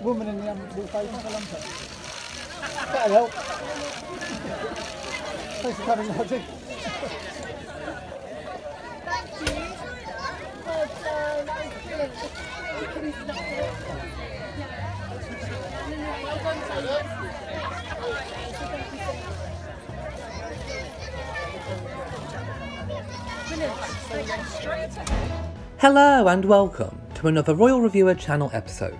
Woman in the blue face, that'll help. Thanks for coming, Lottie. Thank you. Well done, that was brilliant. Hello and welcome to another Royal Reviewer channel episode.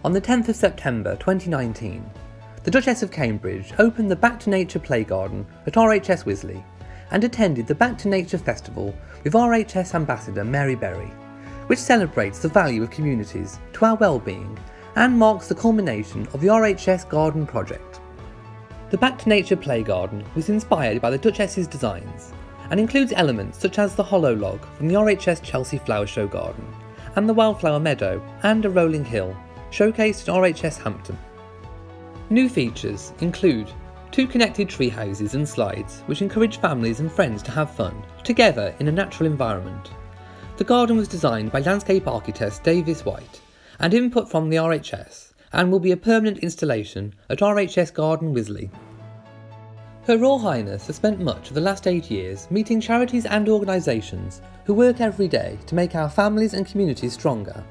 On the 10th of September 2019, the Duchess of Cambridge opened the Back to Nature Play Garden at RHS Wisley and attended the Back to Nature Festival with RHS Ambassador Mary Berry, which celebrates the value of communities to our well-being and marks the culmination of the RHS Garden project. The Back to Nature Play Garden was inspired by the Duchess's designs and includes elements such as the hollow log from the RHS Chelsea Flower Show Garden and the Wildflower Meadow and a rolling hill showcased at RHS Hampton. New features include 2 connected tree houses and slides which encourage families and friends to have fun together in a natural environment. The garden was designed by landscape architect Davis White and input from the RHS and will be a permanent installation at RHS Garden Wisley. Her Royal Highness has spent much of the last 8 years meeting charities and organisations who work every day to make our families and communities stronger.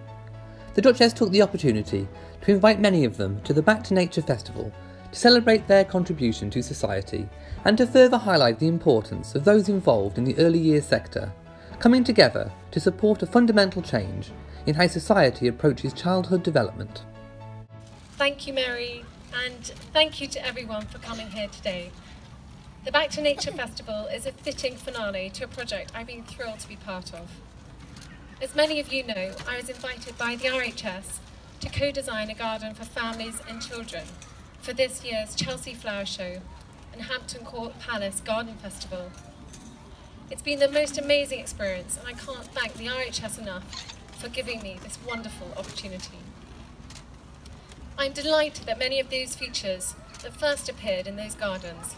The Duchess took the opportunity to invite many of them to the Back to Nature Festival to celebrate their contribution to society and to further highlight the importance of those involved in the early years sector, coming together to support a fundamental change in how society approaches childhood development. Thank you, Mary, and thank you to everyone for coming here today. The Back to Nature Festival is a fitting finale to a project I've been thrilled to be part of. As many of you know, I was invited by the RHS to co-design a garden for families and children for this year's Chelsea Flower Show and Hampton Court Palace Garden Festival. It's been the most amazing experience and I can't thank the RHS enough for giving me this wonderful opportunity. I'm delighted that many of those features that first appeared in those gardens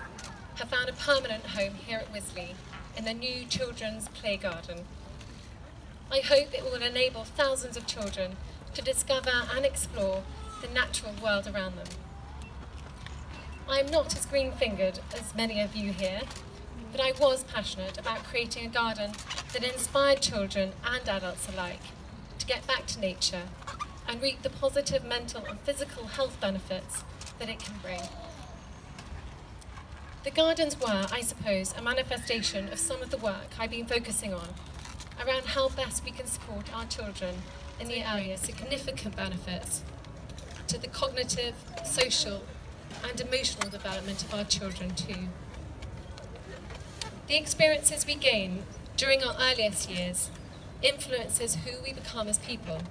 have found a permanent home here at Wisley in the new children's play garden. I hope it will enable thousands of children to discover and explore the natural world around them. I am not as green-fingered as many of you here, but I was passionate about creating a garden that inspired children and adults alike to get back to nature and reap the positive mental and physical health benefits that it can bring. The gardens were, I suppose, a manifestation of some of the work I've been focusing on around how best we can support our children in the area of significant benefits to the cognitive, social and emotional development of our children too. The experiences we gain during our earliest years influences who we become as people.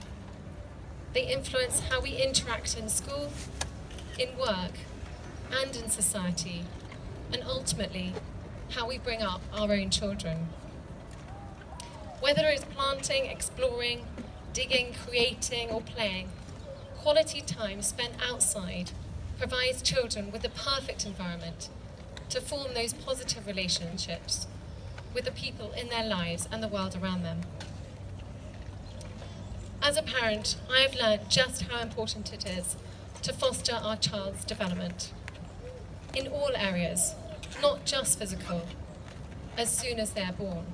They influence how we interact in school, in work and in society, and ultimately how we bring up our own children. Whether it's planting, exploring, digging, creating or playing, quality time spent outside provides children with the perfect environment to form those positive relationships with the people in their lives and the world around them. As a parent, I have learned just how important it is to foster our child's development in all areas, not just physical, as soon as they're born.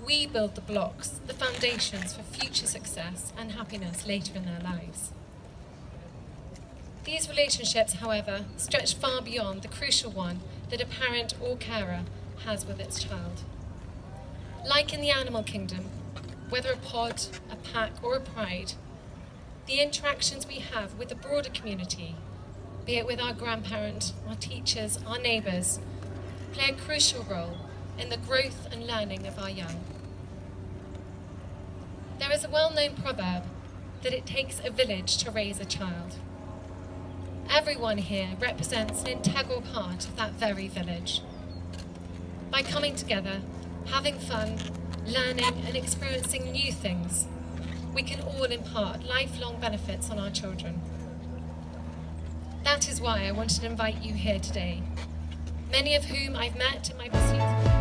We build the blocks, the foundations for future success and happiness later in their lives. These relationships, however, stretch far beyond the crucial one that a parent or carer has with its child. Like in the animal kingdom, whether a pod, a pack or a pride, the interactions we have with the broader community, be it with our grandparents, our teachers, our neighbours, play a crucial role in the growth and learning of our young. There is a well-known proverb that it takes a village to raise a child. Everyone here represents an integral part of that very village. By coming together, having fun, learning and experiencing new things, we can all impart lifelong benefits on our children. That is why I wanted to invite you here today, many of whom I've met in my pursuits.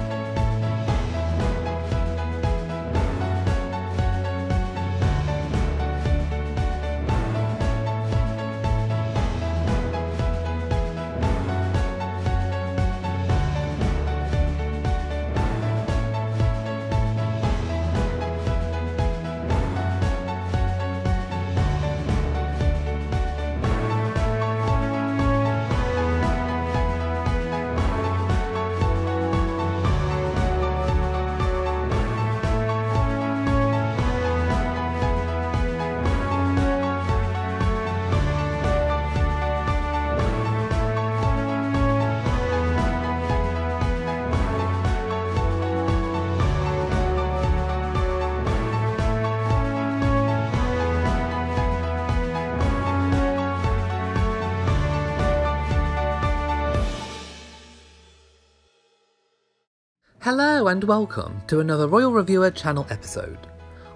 Hello and welcome to another Royal Reviewer channel episode.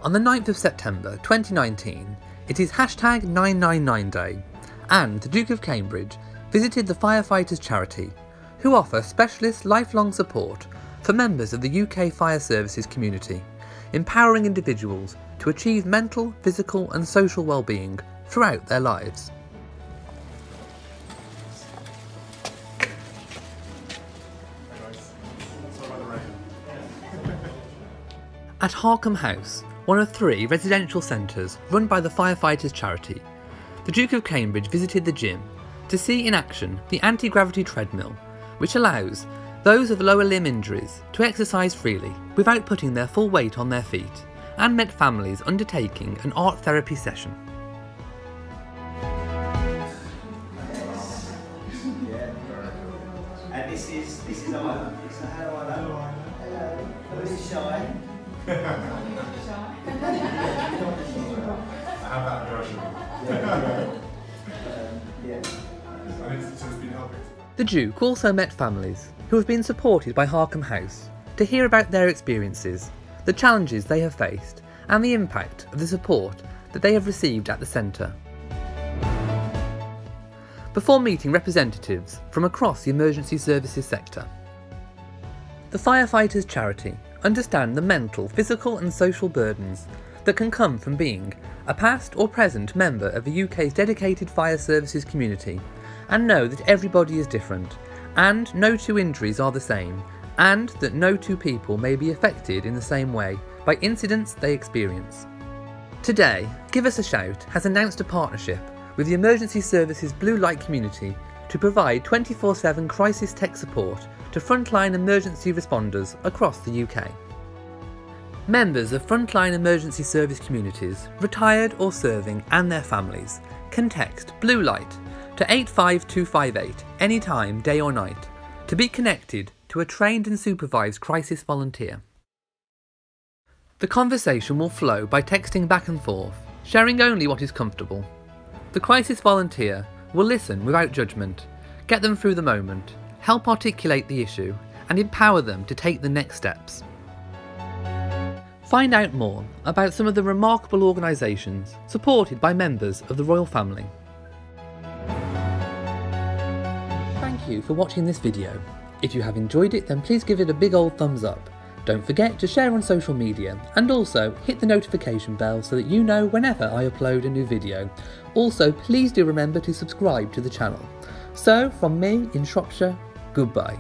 On the 9th of September 2019, it is #999 Day, and the Duke of Cambridge visited the Firefighters Charity, who offer specialist lifelong support for members of the UK Fire Services community, empowering individuals to achieve mental, physical and social well-being throughout their lives. At Harkham House, one of 3 residential centres run by the Firefighters Charity, the Duke of Cambridge visited the gym to see in action the anti-gravity treadmill, which allows those with lower limb injuries to exercise freely without putting their full weight on their feet, and met families undertaking an art therapy session. And this is Isla. So hello, Isla. Hello. A bit shy. I have that version. So it's been helping. The Duke also met families who have been supported by Harkham House to hear about their experiences, the challenges they have faced, and the impact of the support that they have received at the centre. Before meeting representatives from across the emergency services sector, the Firefighters Charity understand the mental, physical and social burdens that can come from being a past or present member of the UK's dedicated fire services community, and know that everybody is different, and no 2 injuries are the same, and that no 2 people may be affected in the same way by incidents they experience. Today, Give Us a Shout has announced a partnership with the emergency services blue light community to provide 24/7 crisis tech support to frontline emergency responders across the UK. Members of frontline emergency service communities, retired or serving, and their families can text Blue Light to 85258 anytime, day or night, to be connected to a trained and supervised crisis volunteer. The conversation will flow by texting back and forth, sharing only what is comfortable. The crisis volunteer will listen without judgment, get them through the moment, help articulate the issue, and empower them to take the next steps. Find out more about some of the remarkable organisations supported by members of the royal family. Thank you for watching this video. If you have enjoyed it, then please give it a big old thumbs up. Don't forget to share on social media, and also hit the notification bell so that you know whenever I upload a new video. Also, please do remember to subscribe to the channel. So, from me in Shropshire, goodbye.